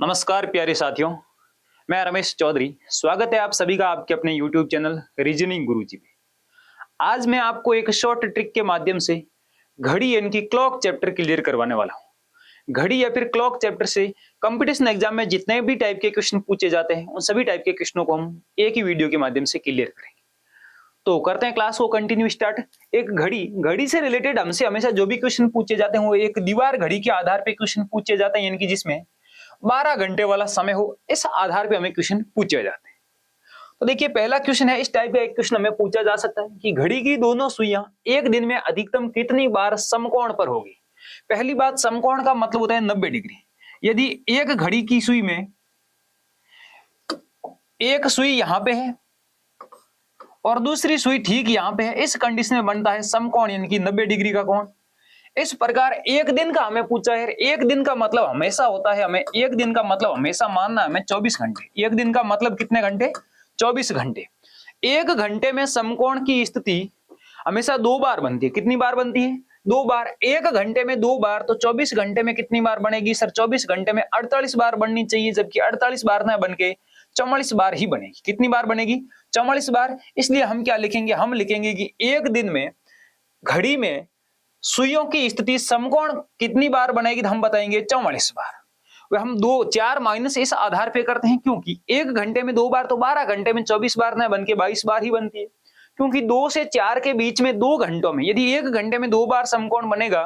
नमस्कार प्यारे साथियों, मैं रमेश चौधरी। स्वागत है आप सभी का आपके अपने YouTube चैनल रीजनिंग गुरुजी में। आज मैं आपको एक शॉर्ट ट्रिक के माध्यम से घड़ी यानी कि क्लॉक चैप्टर क्लियर करवाने वाला हूं। घड़ी या फिर क्लॉक चैप्टर से कंपटीशन एग्जाम में जितने भी टाइप के क्वेश्चन पूछे जाते हैं उन सभी टाइप के क्वेश्चनों को हम एक ही वीडियो के माध्यम से क्लियर करेंगे। तो करते हैं क्लास को कंटिन्यू स्टार्ट। एक घड़ी से रिलेटेड हमसे हमेशा जो भी क्वेश्चन पूछे जाते हैं वो एक दीवार घड़ी के आधार पे क्वेश्चन पूछे जाते हैं, यानी कि जिसमें 12 घंटे वाला समय हो, इस आधार पे हमें क्वेश्चन पूछे जाते हैं। तो देखिए पहला क्वेश्चन है, इस टाइप का एक क्वेश्चन हमें पूछा जा सकता है कि घड़ी की दोनों सुइयां एक दिन में अधिकतम कितनी बार समकोण पर होगी। पहली बात, समकोण का मतलब होता है 90 डिग्री। यदि एक घड़ी की सुई में एक सुई यहां पे है और दूसरी सुई ठीक यहां पे है, इस कंडीशन में बनता है समकोण यानी कि 90 डिग्री का कोण। इस प्रकार एक दिन का हमें पूछा है। एक दिन का मतलब हमेशा होता है, हमें एक दिन का मतलब हमेशा मानना है हमें 24 घंटे। एक दिन का मतलब कितने घंटे? 24 घंटे। एक घंटे में समकोण की स्थिति हमेशा 2 बार बनती है। कितनी बार बनती है? 2 बार। एक घंटे में 2 बार, तो 24 घंटे में कितनी बार बनेगी सर? 24 घंटे में 48 बार बननी चाहिए, जबकि 48 बार ना बन के 44 बार ही बनेगी। कितनी बार बनेगी? 44 बार। इसलिए हम क्या लिखेंगे? हम लिखेंगे कि एक दिन में घड़ी में सुइयों की स्थिति समकोण कितनी बार बनेगी, तो हम बताएंगे 44 बार। वह हम 2 4 माइनस इस आधार पे करते हैं, क्योंकि एक घंटे में 2 बार, तो 12 घंटे में 24 बार ना बन के 22 बार ही बनती है। क्योंकि 2 से 4 के बीच में 2 घंटों में, यदि एक घंटे में 2 बार समकोण बनेगा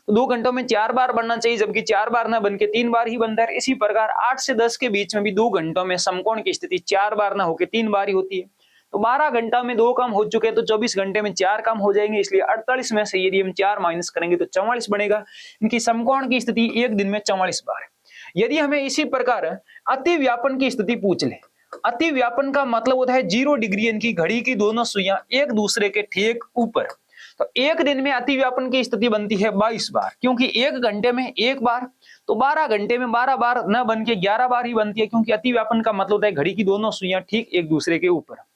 तो 2 घंटों में 4 बार बनना चाहिए, जबकि 4 बार ना बन के 3 बार ही बनता है। इसी प्रकार 8 से 10 के बीच में भी 2 घंटों में समकोण की स्थिति 4 बार ना होकर 3 बार ही होती है। तो 12 घंटा में 2 काम हो चुके हैं, तो 24 घंटे में 4 काम हो जाएंगे। इसलिए 48 में से यदि हम 4 माइनस करेंगे तो 44 बनेगा। इनकी समकोण की स्थिति एक दिन में 44 बार है। यदि हमें इसी प्रकार अति व्यापन की स्थिति पूछ ले, अति व्यापन का मतलब होता है 0 डिग्री, यानी कि घड़ी की दोनों सुइयां एक दूसरे के ठीक ऊपर। तो एक दिन में अति व्यापन की स्थिति बनती है 22 बार, क्योंकि एक घंटे में एक बार, तो 12 घंटे में 12 बार न बन के 11 बार ही बनती है, क्योंकि अति व्यापन का मतलब होता है घड़ी की दोनों सुइयां ठीक एक दूसरे के ऊपर।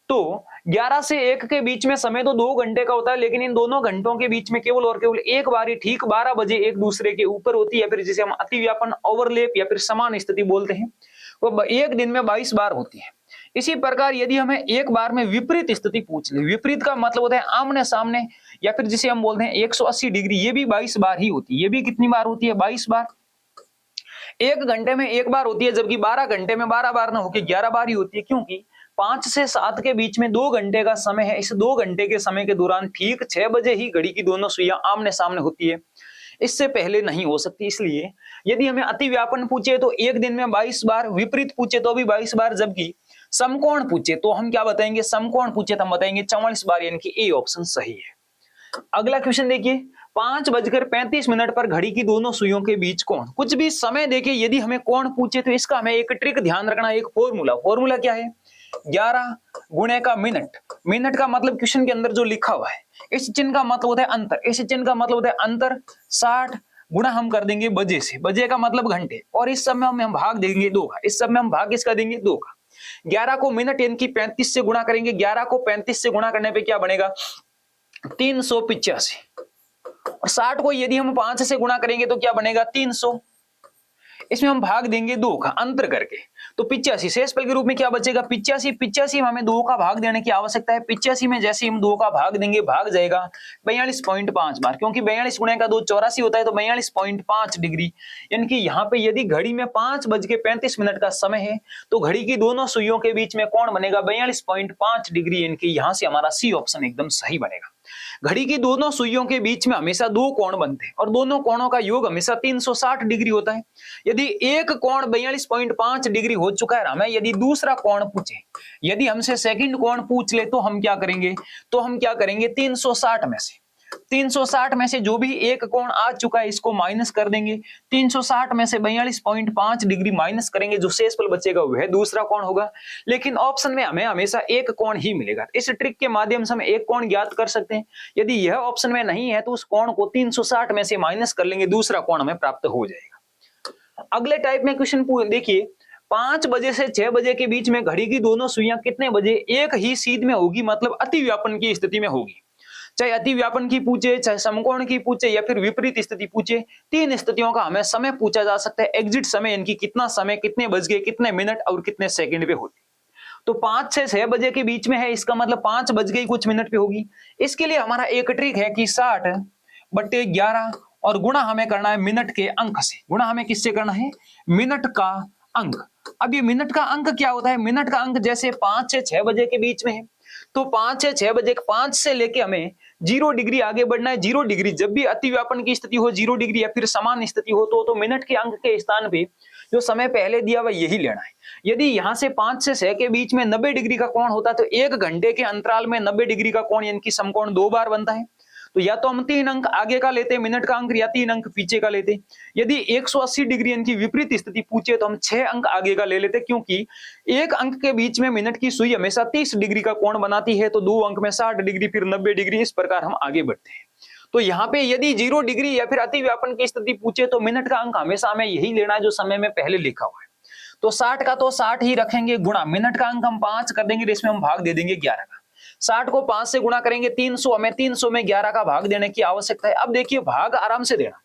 तो 11 से 1 के बीच में समय तो 2 घंटे का होता है, लेकिन इन दोनों घंटों के बीच में केवल और केवल एक बारी ठीक 12 बजे एक दूसरे के ऊपर होती है, फिर जिसे हम अतिव्यापन, ओवरलैप या फिर समान स्थिति बोलते हैं। वो एक दिन में 22 बार होती है। इसी प्रकार यदि हमें एक बार में विपरीत स्थिति पूछ ले, विपरीत का मतलब होता है आमने सामने, या फिर जिसे हम बोलते हैं 180 डिग्री, ये भी 22 बार ही होती है। ये भी कितनी बार होती है? 22 बार। एक घंटे में एक बार होती है, जबकि 12 घंटे में 12 बार ना होकर 11 बार ही होती है, क्योंकि 5 से 7 के बीच में 2 घंटे का समय है। इस 2 घंटे के समय के दौरान ठीक 6 बजे ही घड़ी की दोनों सुइयां आमने सामने होती है, इससे पहले नहीं हो सकती। इसलिए यदि हमें अति व्यापन पूछे तो एक दिन में 22 बार, विपरीत पूछे तो भी 22 बार, जबकि समकोण पूछे तो हम क्या बताएंगे? समकोण पूछे तो हम बताएंगे 44 बार, यानी कि ए ऑप्शन सही है। अगला क्वेश्चन देखिए, 5:35 पर घड़ी की दोनों सुइयों के बीच कोण। कुछ भी समय देके यदि हमें कोण पूछे तो इसका हमें एक ट्रिक ध्यान रखना है, एक फॉर्मूला क्या है? 11 गुणे का मिनट। मिनट का मतलब क्वेश्चन के अंदर जो लिखा हुआ है, इस चिन्ह का मतलब होता है अंतर, इस चिन्ह का मतलब होता है अंतर। 60 गुणा हम कर देंगे बजे से, बजे का मतलब घंटे, और इस समय हम भाग देंगे 2 का, इस समय हम भाग किसका देंगे? 2 का। 11 को मिनट यानी कि 35 से गुणा करेंगे, 11 को 35 से गुणा करने पे क्या बनेगा? 385। और 60 को यदि हम 5 से गुणा करेंगे तो क्या बनेगा? 300। इसमें हम भाग देंगे 2 का, अंतर करके, तो 85। शेषफल के रूप में क्या बचेगा? 85। 85 में हमें 2 का भाग देने की आवश्यकता है। 85 में जैसे हम 2 का भाग देंगे, भाग जाएगा 42.5 बार, क्योंकि 42 गुणे का 2 84 होता है, तो 42.5 डिग्री। यानी कि यहाँ पे यदि घड़ी में 5:35 का समय है तो घड़ी की दोनों सुइयों के बीच में कोण बनेगा 42.5 डिग्री, यानी कि यहाँ से हमारा सी ऑप्शन एकदम सही बनेगा। घड़ी की दोनों सुइयों के बीच में हमेशा 2 कोण बनते हैं और दोनों कोणों का योग हमेशा 360 डिग्री होता है। यदि एक कोण 42.5 डिग्री हो चुका है, हमें यदि दूसरा कोण पूछे, यदि हमसे सेकंड कोण पूछ ले, तो हम क्या करेंगे? 360 में से जो भी एक कोण आ चुका है इसको माइनस कर देंगे। 360 में से 42.5 डिग्री माइनस करेंगे, जो शेषफल बचेगा वह दूसरा कोण होगा। लेकिन ऑप्शन में हमें हमेशा एक कोण ही मिलेगा। इस ट्रिक के माध्यम से हम एक कोण ज्ञात कर सकते हैं। यदि यह ऑप्शन में नहीं है तो उस कोण को 360 में से माइनस कर लेंगे, दूसरा कोण हमें प्राप्त हो जाएगा। अगले टाइप में क्वेश्चन देखिए, 5 बजे से 6 बजे के बीच में घड़ी की दोनों सुइयां कितने बजे एक ही सीध में होगी, मतलब अति व्यापन की स्थिति में होगी। चाहे अतिव्यापन की पूछे, चाहे समकोण की पूछे या फिर विपरीत स्थिति पूछे, तीन स्थितियों का हमें समय पूछा जा सकता है। एग्जिट समय यानी कि कितना समय, कितने बज गए, कितने मिनट और कितने सेकंड पे होती। तो 5 से 6 बजे के बीच में है, इसका मतलब 5 बज गई कुछ मिनट पे होगी। इसके लिए हमारा एक ट्रिक है कि 60/11 और गुणा हमें करना है मिनट के अंक से। गुणा हमें किससे करना है? मिनट का अंक। अब ये मिनट का अंक क्या होता है? मिनट का अंक जैसे 5 से 6 बजे के बीच में है, तो 5 से 6 बजे, 5 से लेके हमें 0 डिग्री आगे बढ़ना है। 0 डिग्री जब भी अतिव्यापन की स्थिति हो, 0 डिग्री या फिर समान स्थिति हो, तो मिनट के अंक के स्थान पे जो समय पहले दिया हुआ यही लेना है। यदि यहां से 5 से 6 के बीच में 90 डिग्री का कोण होता है, तो 1 घंटे के अंतराल में 90 डिग्री का कोण यानी कि समकोण 2 बार बनता है। तो या तो हम 3 अंक आगे का लेते मिनट का अंक, या 3 अंक पीछे का लेते। यदि 180 डिग्री यानी कि विपरीत स्थिति पूछे तो हम 6 अंक आगे का ले लेते, क्योंकि 1 अंक के बीच में मिनट की सुई हमेशा 30 डिग्री का कोण बनाती है, तो 2 अंक में 60 डिग्री, फिर 90 डिग्री, इस प्रकार हम आगे बढ़ते हैं। तो यहाँ पे यदि 0 डिग्री या फिर अतिव्यापन की स्थिति पूछे तो मिनट का अंक हमेशा हमें यही लेना है जो समय में पहले लिखा हुआ है। तो 60 का तो 60 ही रखेंगे, गुणा मिनट का अंक हम 5 कर देंगे, इसमें हम भाग दे देंगे 11 का। 60 को 5 से गुणा करेंगे 300, हमें 300 में 11 का भाग देने की आवश्यकता है। अब देखिए भाग आराम से देना।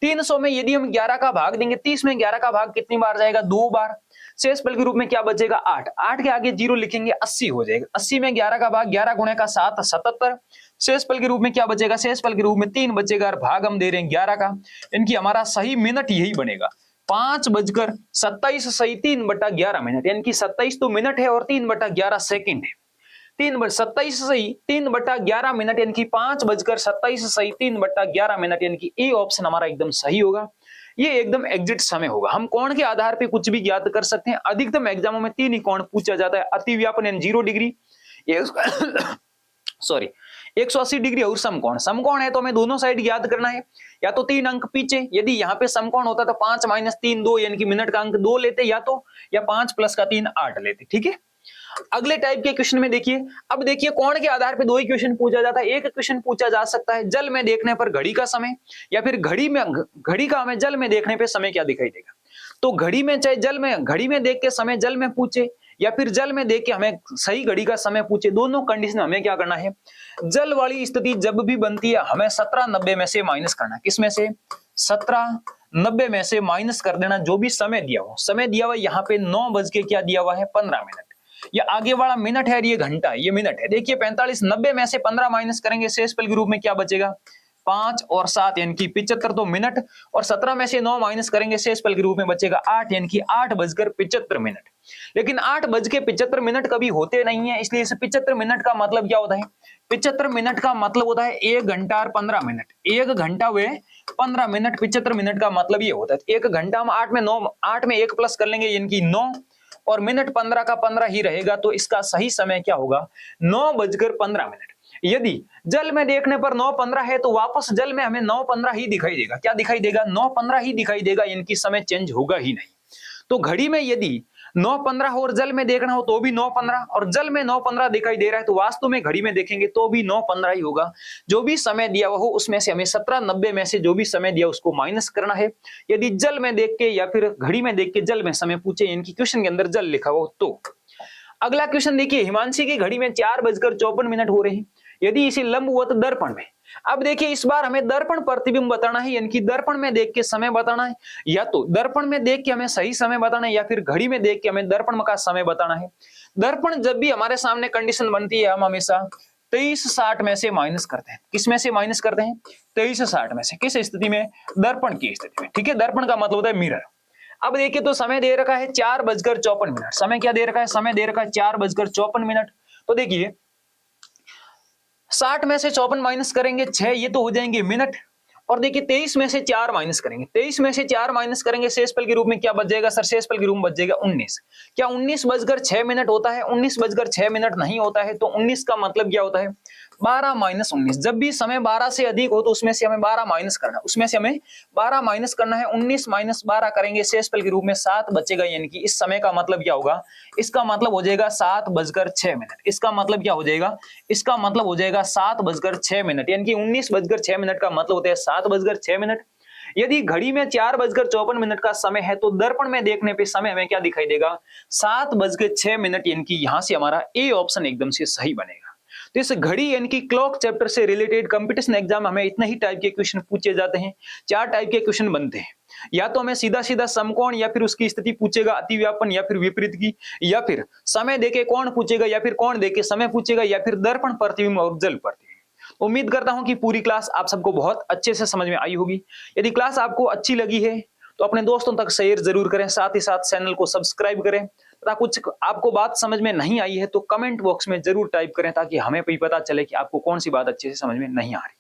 300 में यदि हम 11 का भाग देंगे, 30 में 11 का भाग कितनी बार जाएगा? 2 बार। शेषफल के रूप में क्या बचेगा? 8। 8 के आगे 0 लिखेंगे, 80 हो जाएगा। 80 में 11 का भाग, 11 गुणे का 7, 77। शेषफल के रूप में क्या बचेगा? शेषफल के रूप में 3 बचेगा और भाग हम दे रहे हैं 11 का। इनकी हमारा सही मिनट यही बनेगा, 5:27 सही 3/11 मिनट, यानी कि 27 तो मिनट है और 3/11 सेकंड है। 3/27 सही 3/11 मिनट, यानी कि 5:27 सही 3/11 मिनट, यानी कि ए ऑप्शन हमारा एकदम सही होगा। ये एकदम एग्जिट समय होगा। हम कोण के आधार पे कुछ भी ज्ञात कर सकते हैं। अधिकतम एग्जामों में 3 ही कोण पूछा जाता है, अतिव्यापन यानी 0 डिग्री, सॉरी 180 डिग्री और समकोण। समकोण है तो हमें दोनों साइड याद करना है, या तो 3 अंक पीछे। यदि यहाँ पे समकोण होता तो 5 - 3 2, यानी कि मिनट का अंक 2 लेते, या 5 + का 3 8 लेते। ठीक है, अगले टाइप के क्वेश्चन में देखिए। अब देखिए कोण के आधार पे 2 ही क्वेश्चन पूछा जाता है। एक क्वेश्चन पूछा जा सकता है जल में देखने पर घड़ी का समय, या फिर घड़ी का हमें जल में देखने पे समय क्या दिखाई देगा। तो घड़ी में, चाहे जल में, घड़ी में देख के समय जल में पूछे, या फिर जल में देख के हमें सही घड़ी का समय पूछे, दोनों कंडीशन हमें क्या करना है? जल वाली स्थिति जब भी बनती है हमें 17:90 में से माइनस करना है। किसमें से? 17:90 में से माइनस कर देना जो भी समय दिया हो। समय दिया हुआ यहाँ पे 9 बज के क्या दिया हुआ है? 15 मिनट। ये आगे वाला मिनट है और ये घंटा है, ये मिनट है। देखिए 45, 90 में से 15 माइनस करेंगे, शेषफल के रूप में क्या बचेगा? 5 और 7 यानी कि 75 तो मिनट, और 17 में से 9 माइनस करेंगे, शेषफल के रूप में बचेगा 8, यानी कि 8:75 मिनट। लेकिन 8:75 मिनट कभी होते नहीं है, इसलिए इस 75 मिनट का मतलब क्या होता है? 75 मिनट का मतलब होता है 1 घंटा और 15 मिनट। 1 घंटा वे 15 मिनट, 75 मिनट का मतलब ये होता है। 1 घंटा हम 8 में 1 प्लस कर लेंगे, यानी कि 9, और मिनट 15 का 15 ही रहेगा। तो इसका सही समय क्या होगा? 9:15 मिनट। यदि जल में देखने पर 9:15 है तो वापस जल में हमें 9:15 ही दिखाई देगा। क्या दिखाई देगा? 9:15 ही दिखाई देगा, इनकी समय चेंज होगा ही नहीं। तो घड़ी में यदि 9:15 हो और जल में देखना हो तो भी 9:15, और जल में 9:15 दिखाई दे रहा है तो वास्तव में घड़ी में देखेंगे तो भी 9:15 ही होगा। जो भी समय दिया हुआ हो उसमें से हमें 17:90 में से जो भी समय दिया उसको माइनस करना है। यदि जल में देख के या फिर घड़ी में देख के जल में समय पूछे, इनकी क्वेश्चन के अंदर जल लिखा हो तो। अगला क्वेश्चन देखिए, हिमांशी की घड़ी में 4:54 हो रहे हैं, यदि इसी लंबवत दर्पण में। अब देखिए इस बार हमें दर्पण प्रतिबिंब बताना है, यानी कि दर्पण में देख के समय बताना है। या तो दर्पण में देख के हमें सही समय बताना है, या फिर घड़ी में देख के हमें दर्पण का समय बताना है। दर्पण जब भी हमारे सामने कंडीशन बनती है, हम हमेशा 23:60 में से माइनस करते हैं। किस में से माइनस करते हैं? 23:60 में से। किस स्थिति में? दर्पण की स्थिति में। ठीक है, दर्पण का मतलब होता है मिरर। अब देखिए तो समय दे रखा है 4:54। समय क्या दे रखा है? समय दे रखा है 4:54। तो देखिए 60 में से 54 माइनस करेंगे 6, ये तो हो जाएंगे मिनट। और देखिए 23 में से 4 माइनस करेंगे, 23 में से 4 माइनस करेंगे, शेषफल के रूप में क्या बच जाएगा सर? शेषफल के रूप में बच जाएगा 19। क्या 19:06 होता है? 19:06 नहीं होता है। तो 19 का मतलब क्या होता है? 12 - 19। जब भी समय 12 से अधिक हो तो उसमें से हमें 12 माइनस करना है, उसमें से हमें 12 माइनस करना है। 19 - 12 करेंगे, शेषफल के रूप में 7 बचेगा, यानी कि इस समय का मतलब क्या होगा? इसका मतलब हो जाएगा 7:06। इसका मतलब क्या हो जाएगा? इसका मतलब हो जाएगा 7:06, यानी कि 19:06 का मतलब होता है 7:06। यदि घड़ी में 4:54 का समय है तो दर्पण में देखने पे समय हमें क्या दिखाई देगा? 7:06, यानी कि यहां से हमारा ए ऑप्शन एकदम से सही बनेगा। तो इस घड़ी यानी कि क्लॉक चैप्टर से रिलेटेड कंपटीशन एग्जाम हमें इतने ही टाइप के क्वेश्चन पूछे जाते हैं। 4 टाइप के क्वेश्चन बनते हैं, या तो हमें सीधा सीधा समकोण या फिर उसकी स्थिति पूछेगा अतिव्यापन या फिर विपरीत की, या फिर समय देके कोण पूछेगा, या फिर कोण देके समय पूछेगा, या फिर दर्पण प्रतिबिंब और जल प्रतिबिंब। उम्मीद करता हूं कि पूरी क्लास आप सबको बहुत अच्छे से समझ में आई होगी। यदि क्लास आपको अच्छी लगी है तो अपने दोस्तों तक शेयर जरूर करें, साथ ही साथ चैनल को सब्सक्राइब करें तथा कुछ आपको बात समझ में नहीं आई है तो कमेंट बॉक्स में जरूर टाइप करें ताकि हमें भी पता चले कि आपको कौन सी बात अच्छे से समझ में नहीं आ रही।